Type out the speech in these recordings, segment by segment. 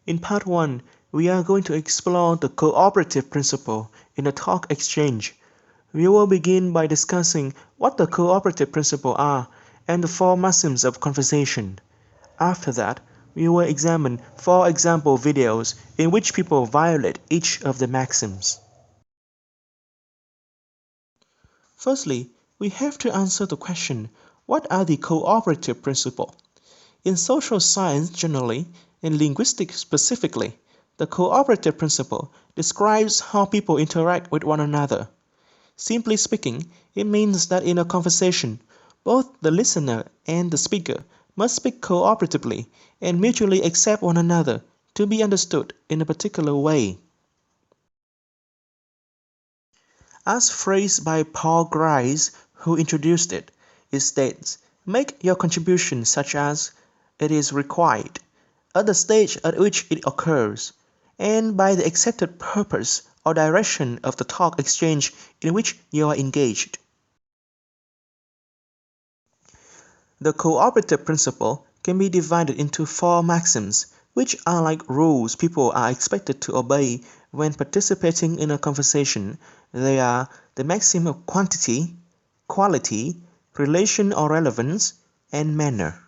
In part 1, we are going to explore the cooperative principle in a talk exchange. We will begin by discussing what the cooperative principle are and the 4 maxims of conversation. After that, we will examine 4 example videos in which people violate each of the maxims. Firstly, we have to answer the question, what are the cooperative principles? In social science generally, and linguistics specifically, the cooperative principle describes how people interact with one another. Simply speaking, it means that in a conversation, both the listener and the speaker must speak cooperatively and mutually accept one another to be understood in a particular way. As phrased by Paul Grice, who introduced it, it states, make your contribution such as it is required, at the stage at which it occurs, and by the accepted purpose or direction of the talk exchange in which you are engaged. The cooperative principle can be divided into 4 maxims, which are like rules people are expected to obey when participating in a conversation. They are the maxim of quantity, quality, relation or relevance, and manner.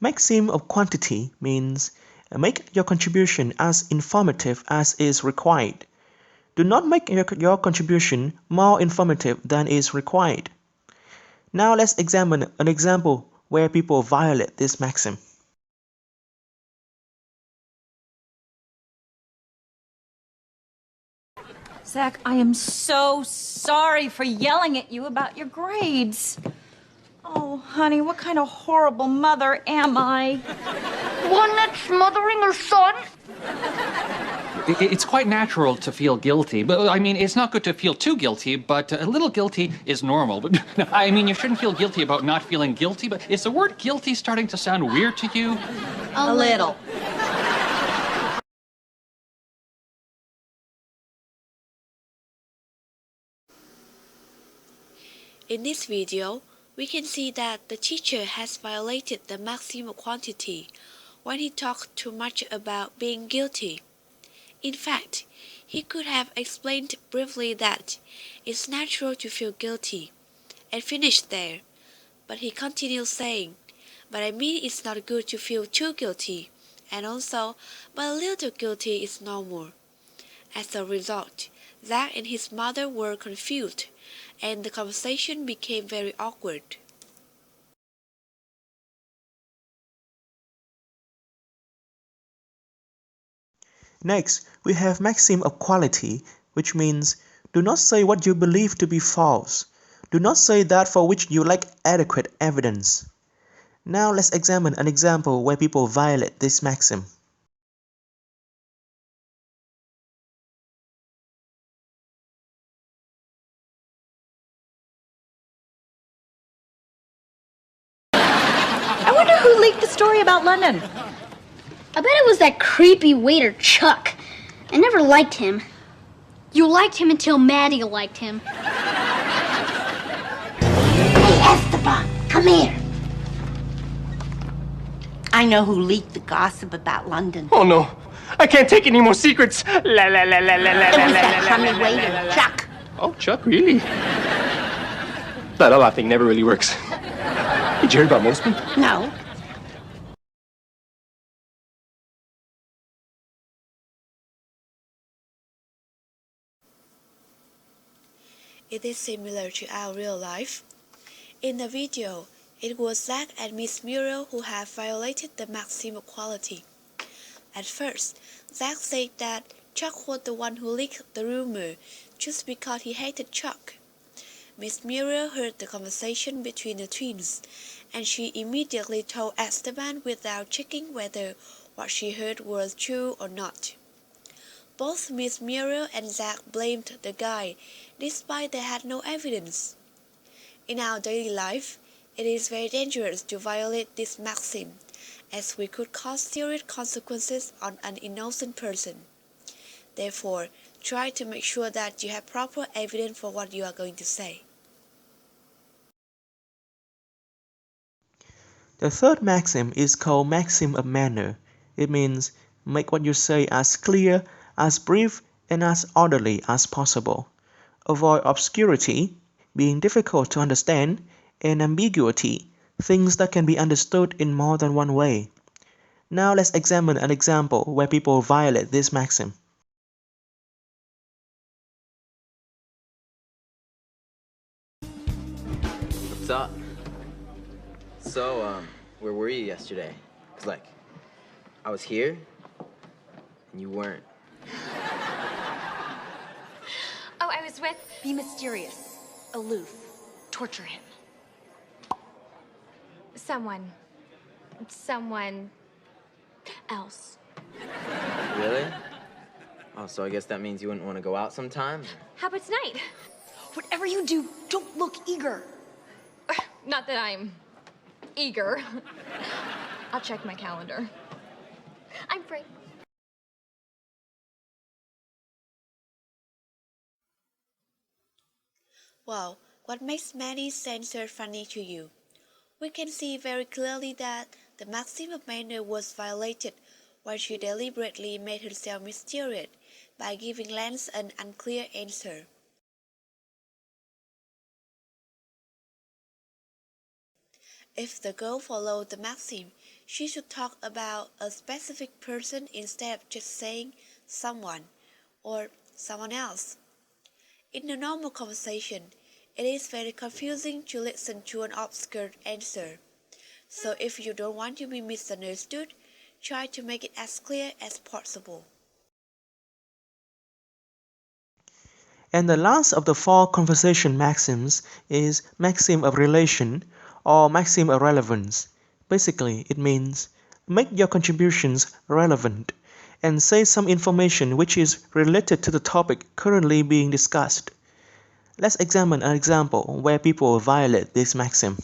Maxim of quantity means make your contribution as informative as is required. Do not make your contribution more informative than is required. Now let's examine an example where people violate this maxim. Zach, I am so sorry for yelling at you about your grades. Oh, honey, what kind of horrible mother am I? One that's smothering her son? It's quite natural to feel guilty, but I mean, it's not good to feel too guilty, but a little guilty is normal. But I mean, you shouldn't feel guilty about not feeling guilty, but is the word guilty starting to sound weird to you? A little. In this video, we can see that the teacher has violated the maxim of quantity when he talked too much about being guilty. In fact, he could have explained briefly that it's natural to feel guilty and finished there, but he continued saying, but I mean it's not good to feel too guilty, and also, but a little guilty is normal. As a result, Zach and his mother were confused, and the conversation became very awkward. Next, we have maxim of quality, which means do not say what you believe to be false. Do not say that for which you lack adequate evidence. Now let's examine an example where people violate this maxim. I wonder who leaked the story about London. I bet it was that creepy waiter, Chuck. I never liked him. You liked him until Maddie liked him. Hey, Esteban, come here. I know who leaked the gossip about London. Oh no, I can't take any more secrets. La la la la la la It la was la that la crummy la la waiter, la la. Chuck. Oh, Chuck, really? That la thing never really works. Did you hear about Mosby? No. It is similar to our real life. In the video, it was Zach and Miss Muriel who have violated the maxim of quality. At first, Zach said that Chuck was the one who leaked the rumor just because he hated Chuck. Miss Muriel heard the conversation between the twins, and she immediately told Esteban without checking whether what she heard was true or not. Both Miss Muriel and Zach blamed the guy, despite they had no evidence. In our daily life, it is very dangerous to violate this maxim, as we could cause serious consequences on an innocent person. Therefore, try to make sure that you have proper evidence for what you are going to say. The third maxim is called maxim of manner. It means make what you say as clear, as brief, and as orderly as possible. Avoid obscurity, being difficult to understand, and ambiguity, things that can be understood in more than one way. Now let's examine an example where people violate this maxim. What's up? So, where were you yesterday? 'Cause, like, I was here, and you weren't. Oh, I was with... Be mysterious, aloof, torture him. Someone else. Really? Oh, so I guess that means you wouldn't want to go out sometime? How about tonight? Whatever you do, don't look eager. Not that I'm eager. I'll check my calendar. I'm free. Well, what makes Maddie's answer funny to you? We can see very clearly that the maxim of manner was violated when she deliberately made herself mysterious by giving Lance an unclear answer. If the girl followed the maxim, she should talk about a specific person instead of just saying someone or someone else. In a normal conversation, it is very confusing to listen to an obscure answer. So if you don't want to be misunderstood, try to make it as clear as possible. And the last of the four conversation maxims is maxim of relation or maxim of relevance. Basically, it means make your contributions relevant and say some information which is related to the topic currently being discussed. Let's examine an example where people violate this maxim.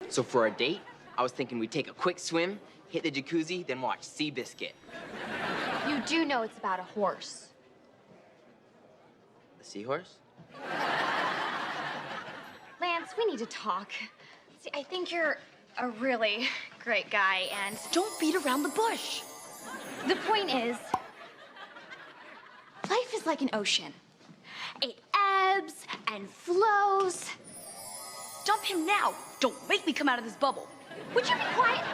So for our date, I was thinking we'd take a quick swim, hit the jacuzzi, then watch Seabiscuit. You do know it's about a horse. The seahorse? Lance, we need to talk. See, I think you're a really great guy, and don't beat around the bush. The point is, life is like an ocean. It ebbs and flows. Dump him now. Don't make me come out of this bubble. Would you be quiet?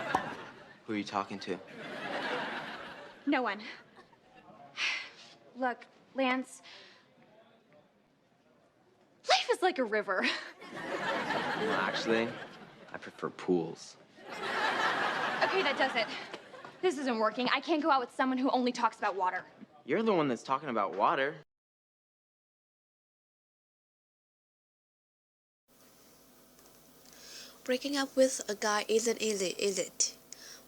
Who are you talking to? No one. Look, Lance, life is like a river. Well, actually, I prefer pools. Okay, that does it. This isn't working. I can't go out with someone who only talks about water. You're the one that's talking about water. Breaking up with a guy isn't easy, is it?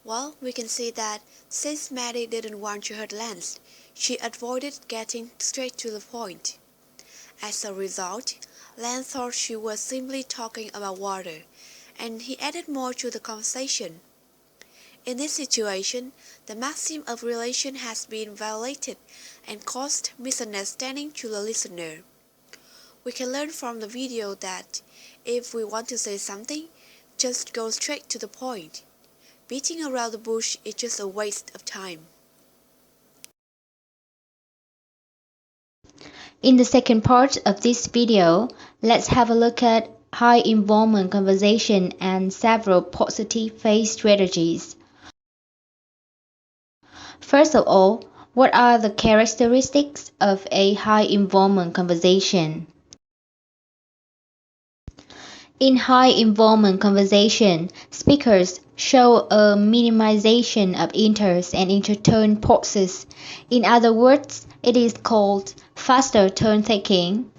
Well, we can see that since Maddie didn't want to hurt Lance, she avoided getting straight to the point. As a result, Lance thought she was simply talking about water, and he added more to the conversation. In this situation, the maxim of relation has been violated and caused misunderstanding to the listener. We can learn from the video that if we want to say something, just go straight to the point. Beating around the bush is just a waste of time. In the second part of this video, let's have a look at high involvement conversation and several positive face strategies. First of all, what are the characteristics of a high involvement conversation? In high involvement conversation, speakers show a minimization of interest and interturn pauses. In other words, it is called faster turn taking.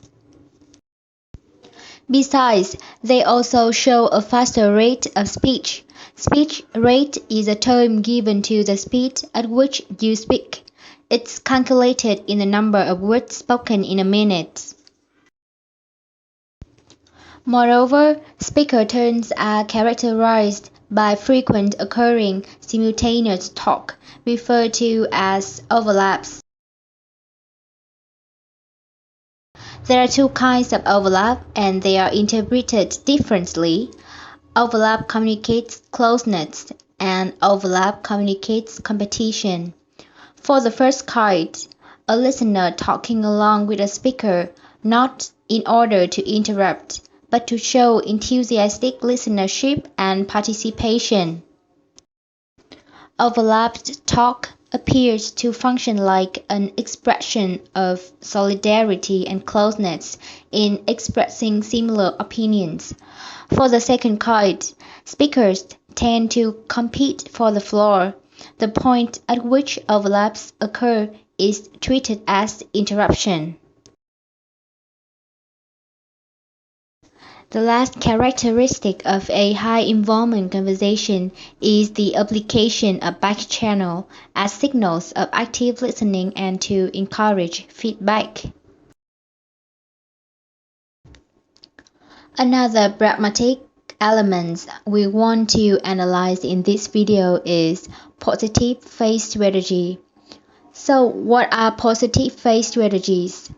Besides, they also show a faster rate of speech. Speech rate is a term given to the speed at which you speak. It's calculated in the number of words spoken in a minute. Moreover, speaker turns are characterized by frequent occurring simultaneous talk, referred to as overlaps. There are two kinds of overlap, and they are interpreted differently. Overlap communicates closeness, and overlap communicates competition. For the first kind, a listener talking along with a speaker, not in order to interrupt, but to show enthusiastic listenership and participation. Overlapped talk appears to function like an expression of solidarity and closeness in expressing similar opinions. For the second kind, speakers tend to compete for the floor. The point at which overlaps occur is treated as interruption. The last characteristic of a high-involvement conversation is the application of back-channel as signals of active listening and to encourage feedback. Another pragmatic element we want to analyze in this video is positive face strategy. So, what are positive face strategies?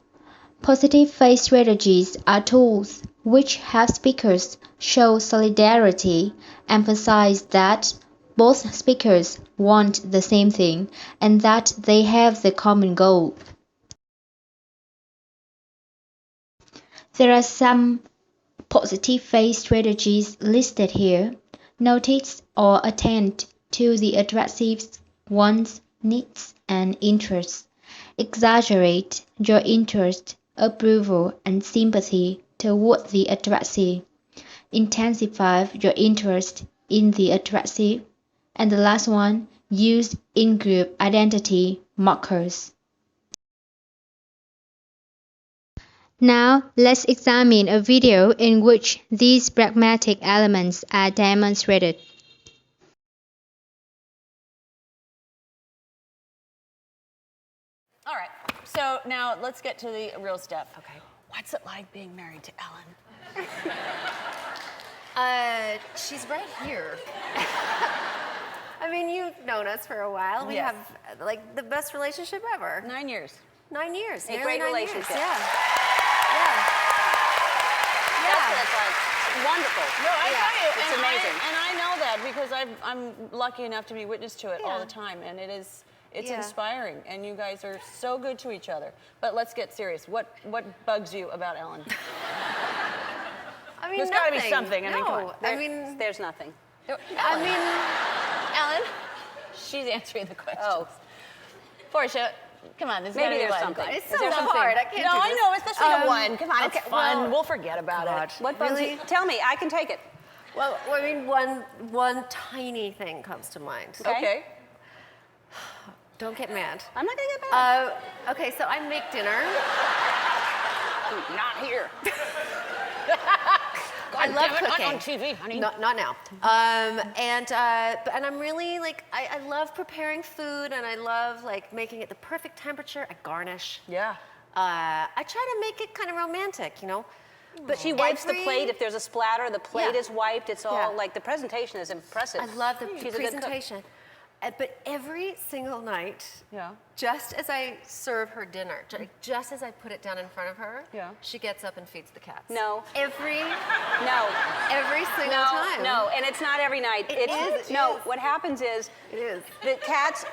Positive face strategies are tools which help speakers show solidarity, emphasize that both speakers want the same thing, and that they have the common goal. There are some positive face strategies listed here. Notice or attend to the addressee one's needs and interests. Exaggerate your interest, approval, and sympathy toward the addressee. Intensify your interest in the addressee. And the last one, use in-group identity markers. Now, let's examine a video in which these pragmatic elements are demonstrated. All right, so now let's get to the real stuff. Okay. What's it like being married to Ellen? She's right here. I mean, you've known us for a while. We Yes. have, like, the best relationship ever. 9 years. 9 years. A nearly great 9 relationship. Years. Yeah. Yeah. That's what it's like. Wonderful. No, I Yeah. tell you, It's and amazing. I know that because I'm lucky enough to be witness to it all Yeah. the time, and it's Yeah. inspiring, and you guys are so good to each other. But let's get serious. What bugs you about Ellen? I mean, There's got to be nothing. something. I mean, come No, on. I mean, there's nothing. I mean, Ellen. She's answering the questions. Oh. Portia, come on. Maybe Maybe there's there's something. something. It's Is so there something? hard. I can't No, do I this. know. Especially at one. Come on. okay, It's fun. well, we'll forget about God, it. What bugs really? you? Tell me. I can take it. Well, I mean, one tiny thing comes to mind. Okay. Don't get mad. I'm not gonna get mad. Okay, so I make dinner. Not here. I love damn it, cooking. not on TV, honey. Not now. And I'm really like I love preparing food, and I love like making it the perfect temperature. I garnish. Yeah. I try to make it kind of romantic, you know. But she wipes the plate. If there's a splatter, the plate Yeah. is wiped. It's all Yeah. like the presentation is impressive. I love the She's a good cook. presentation. But every single night, just as I serve her dinner, just as I put it down in front of her, she gets up and feeds the cats. No. Every single no, time. No, and it's not every night. It is. What happens is the cats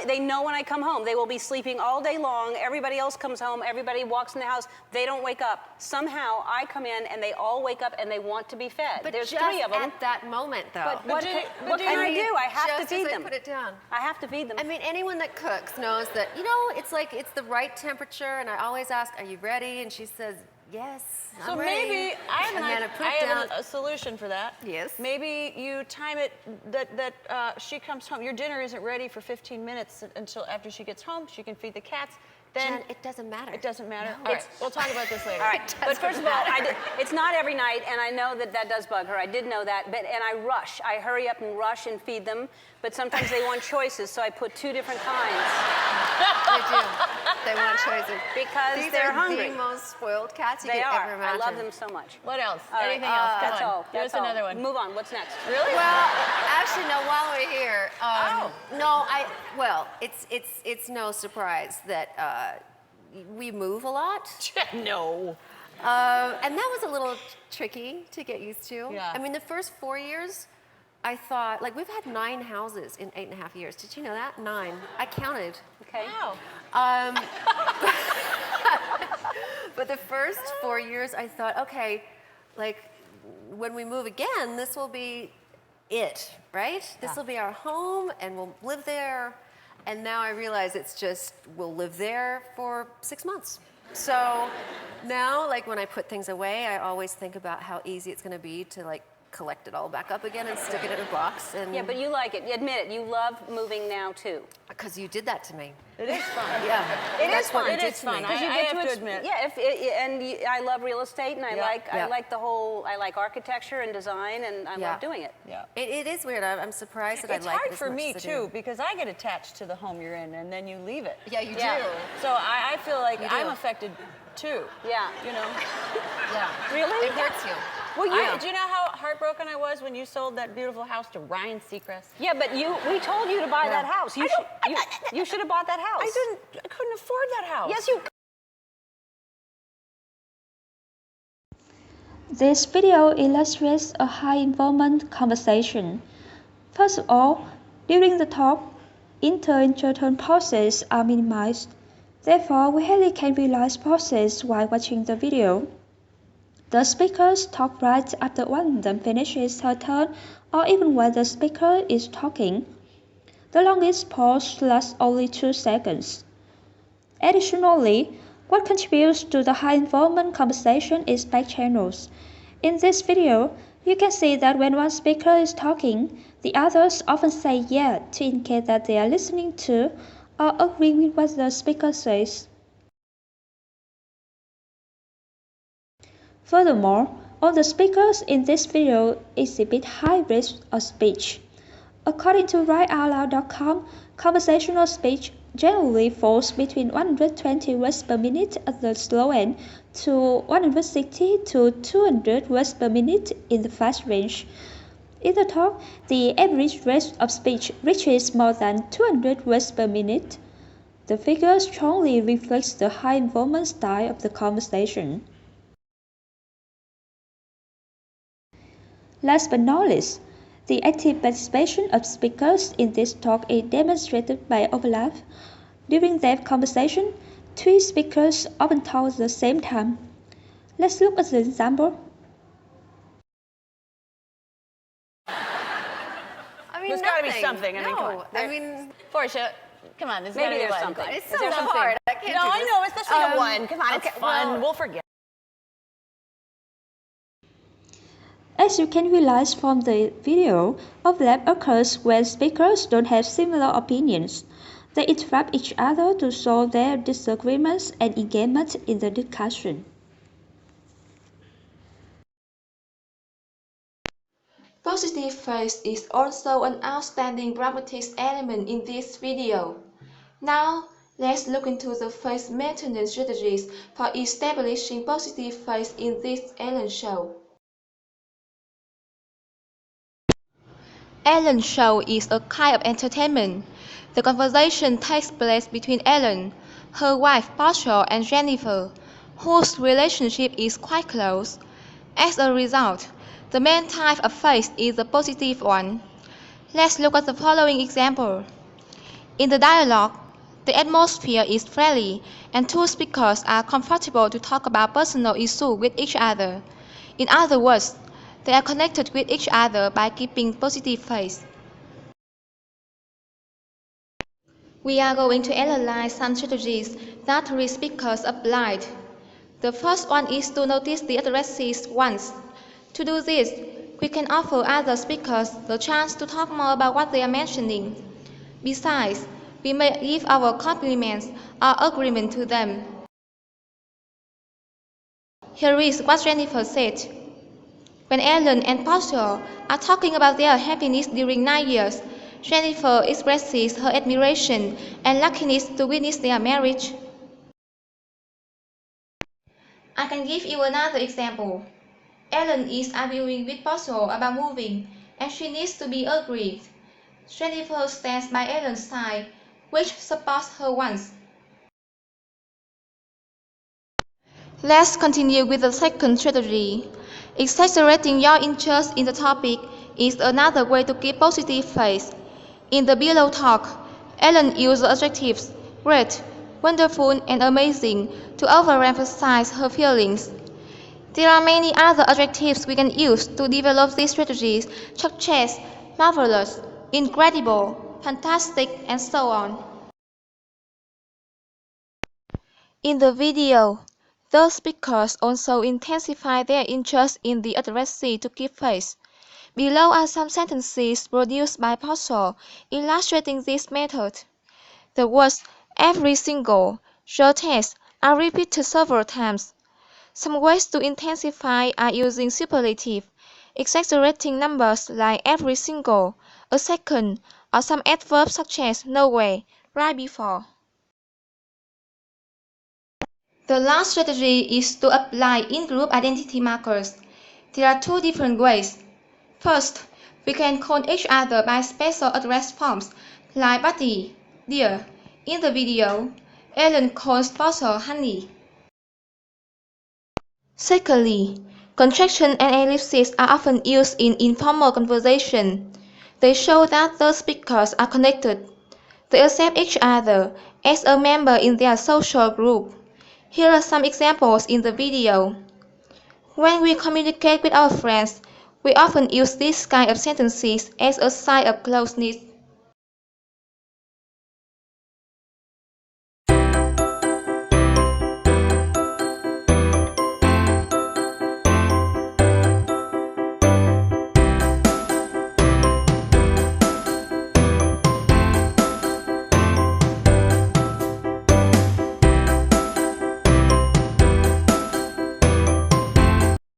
they know when I come home. They will be sleeping all day long. Everybody else comes home. Everybody walks in the house. They don't wake up. Somehow I come in and they all wake up and they want to be fed. But There's just 3 of them. at that moment, though. But what can I do? I have to just feed as them. I put it down. I have to feed them. I mean, anyone that cooks knows that, you know, it's like it's the right temperature, and I always ask, are you ready? And she says, yes, So I'm ready. maybe I have, And then I put it down. a solution for that. Yes. Maybe you time it that she comes home. Your dinner isn't ready for 15 minutes until after she gets home. She can feed the cats. Then Jen, it doesn't matter. It doesn't matter. No. All right, we'll talk about this later. All right, but first of all, it's not every night, and I know that does bug her. I did know that, and I rush. I hurry up and rush and feed them, but sometimes they want choices, so I put 2 different kinds. They do. They want choices. Because These they're are hungry. the most spoiled cats you They could are. ever I imagine. love them so much. What else? All right, Anything else? That's Come on. all. Give us another one. Move on. What's next? Really? Well, actually, no. While we're here, no. It's no surprise that we move a lot. No. And that was a little tricky to get used to. Yeah. I mean, the first 4 years, I thought, like, we've had 9 houses in 8.5 years. Did you know that? 9. I counted. Okay. Wow. But the first 4 years, I thought, okay, like, when we move again, this will be it, right? This will be our home, and we'll live there. And now I realize it's just, we'll live there for 6 months. So now, like, when I put things away, I always think about how easy it's going to be to, like, collect it all back up again and stick it in a box. And Yeah, but you like it. You admit it. You love moving now, too. because you did that to me. It is fun. Yeah, It that's is what fun. you It did is to me. fun. Because you I get have to to admit. Yeah, I love real estate, and I Yeah. like the whole. I like architecture and design, and I love doing it. Yeah. It is weird. I'm surprised that It's I like hard it as for much me as I too do. because I get attached to the home you're in and then you leave it. Yeah, you Yeah. do. So I feel like You I'm do. affected too. Yeah. You know? Yeah. Really? It hurts you. Well, I know. do you know how heartbroken I was when you sold that beautiful house to Ryan Seacrest? Yeah, but we told you to buy that house. You should have bought that house. I couldn't afford that house. Yes, you. This video illustrates a high-involvement conversation. First of all, during the talk, inter-intertone pauses are minimized. Therefore, we hardly can realize pauses while watching the video. The speakers talk right after one of them finishes her turn or even when the speaker is talking. The longest pause lasts only 2 seconds. Additionally, what contributes to the high involvement conversation is back channels. In this video, you can see that when one speaker is talking, the others often say yeah to indicate that they are listening to or agree with what the speaker says. Furthermore, all the speakers in this video exhibit high rates of speech. According to WriteOutLoud.com, conversational speech generally falls between 120 words per minute at the slow end to 160 to 200 words per minute in the fast range. In the talk, the average rate of speech reaches more than 200 words per minute. The figure strongly reflects the high involvement style of the conversation. Last but not least, the active participation of speakers in this talk is demonstrated by overlap. During their conversation, 3 speakers often talk at the same time. Let's look at the example. I mean, There's got to be nothing. something. I mean, come No, on. I mean, Portia, come on. There's Maybe gotta be there's one. something. it's Is so there something? hard. I can't No, do I this. know. It's the second one. Come on, it's okay, fun. well- We'll forget. As you can realize from the video, overlap occurs when speakers don't have similar opinions. They interrupt each other to solve their disagreements and engagement in the discussion. Positive face is also an outstanding pragmatics element in this video. Now, let's look into the face maintenance strategies for establishing positive face in this Ellen show. Ellen show is a kind of entertainment. The conversation takes place between Ellen, her wife Portia, and Jennifer, whose relationship is quite close. As a result, the main type of face is the positive one. Let's look at the following example. In the dialogue, the atmosphere is friendly and 2 speakers are comfortable to talk about personal issues with each other. In other words, they are connected with each other by keeping positive face. We are going to analyze some strategies that 3 speakers applied. The first one is to notice the addresses once. To do this, we can offer other speakers the chance to talk more about what they are mentioning. Besides, we may give our compliments or agreement to them. Here is what Jennifer said. When Ellen and Portia are talking about their happiness during 9 years, Jennifer expresses her admiration and luckiness to witness their marriage. I can give you another example. Ellen is arguing with Portia about moving, and she needs to be agreed. Jennifer stands by Ellen's side, which supports her once. Let's continue with the second strategy. Exaggerating your interest in the topic is another way to give positive face. In the below talk, Ellen used the adjectives great, wonderful, and amazing to overemphasize her feelings. There are many other adjectives we can use to develop these strategies, such as marvelous, incredible, fantastic, and so on. In the video, those speakers also intensify their interest in the addressee to keep face. Below are some sentences produced by Postle illustrating this method. The words every single, grotesque are repeated several times. Some ways to intensify are using superlative, exaggerating numbers like every single, a second, or some adverbs such as no way, right before. The last strategy is to apply in-group identity markers. There are two different ways. First, we can call each other by special address forms like buddy, dear. In the video, Ellen calls Postle honey. Secondly, contraction and ellipses are often used in informal conversation. They show that the speakers are connected. They accept each other as a member in their social group. Here are some examples in the video. When we communicate with our friends, we often use these kind of sentences as a sign of closeness.